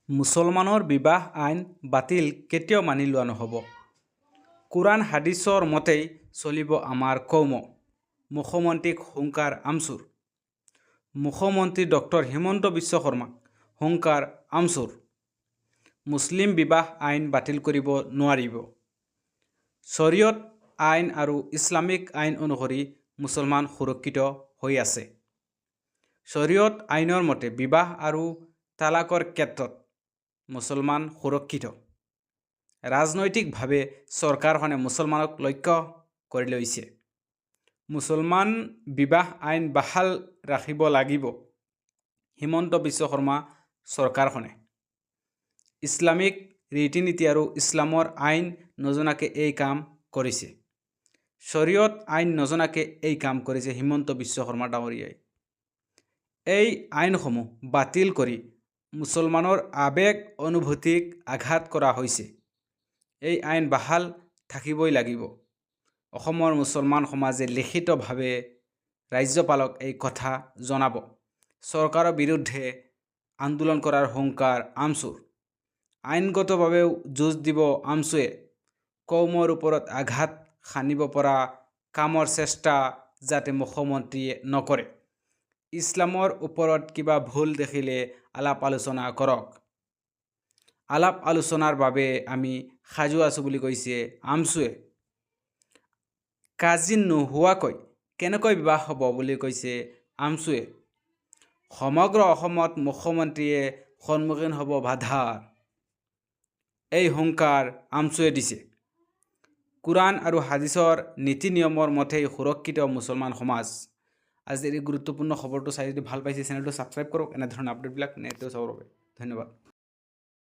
মুছলমানৰ বিবাহ আইন বাতিল কেতিয়াও মানি লোৱা নহ'ব। কোৰাণ হাদিছৰ মতেই চলিব আমাৰ কৌম। মুখ্যমন্ত্ৰীক হুংকাৰ আমচুৰ। মুখ্যমন্ত্ৰী ডক্টৰ হিমন্ত বিশ্ব শৰ্মাক হুংকাৰ আমচুৰ। মুছলিম বিবাহ আইন বাতিল কৰিব নোৱাৰিব। শৰীয়ত আইন আৰু ইছলামিক আইন অনুসৰি মুছলমান সুৰক্ষিত হৈ আছে। শৰীয়ত আইনৰ মতে বিবাহ আৰু তালাকৰ ক্ষেত্ৰত মুছলমান সুৰক্ষিত। ৰাজনৈতিকভাৱে চৰকাৰখনে মুছলমানক লক্ষ্য কৰি লৈছে। মুছলমান বিবাহ আইন বাহাল ৰাখিব লাগিব হিমন্ত বিশ্ব শৰ্মা চৰকাৰখনে। ইছলামিক ৰীতি নীতি আৰু ইছলামৰ আইন নজনাকে এই কাম কৰিছে। শৰীয়ত আইন নজনাকে এই কাম কৰিছে হিমন্ত বিশ্ব শৰ্মা ডাঙৰীয়াই। এই আইনসমূহ বাতিল কৰি মুছলমানৰ আৱেগ অনুভূতিক আঘাত কৰা হৈছে। এই আইন বাহাল থাকিবই লাগিব। অসমৰ মুছলমান সমাজে লিখিতভাৱে ৰাজ্যপালক এই কথা জনাব। চৰকাৰৰ বিৰুদ্ধে আন্দোলন কৰাৰ হুংকাৰ আমচুৰ। আইনগতভাৱেও যুঁজ দিব আমচুৱে। কৌমৰ ওপৰত আঘাত সানিব পৰা কামৰ চেষ্টা যাতে মুখ্যমন্ত্ৰীয়ে নকৰে। ইছলামৰ ওপৰত কিবা ভুল দেখিলে আলাপ আলোচনা কৰক। আলাপ আলোচনাৰ বাবে আমি সাজু আছোঁ বুলি কৈছে আমচুৱে। কাজি নোহোৱাকৈ কেনেকৈ বিবাহ হ'ব বুলি কৈছে আমচুৱে। সমগ্ৰ অসমত মুখ্যমন্ত্ৰীয়ে সন্মুখীন হ'ব বাধাৰ। এই হুংকাৰ আমচুৱে দিছে। কোৰাণ আৰু হাদিছৰ নীতি নিয়মৰ মতেই সুৰক্ষিত মুছলমান সমাজ। আজিৰ এই গুৰুত্বপূৰ্ণ খবৰটো চাই যদি ভাল পাইছে চেনেলটো ছাবস্ক্ৰাইব কৰক। এনেধৰণৰ আপডেটবিলাক নেটটো চাবৰ বাবে ধন্যবাদ।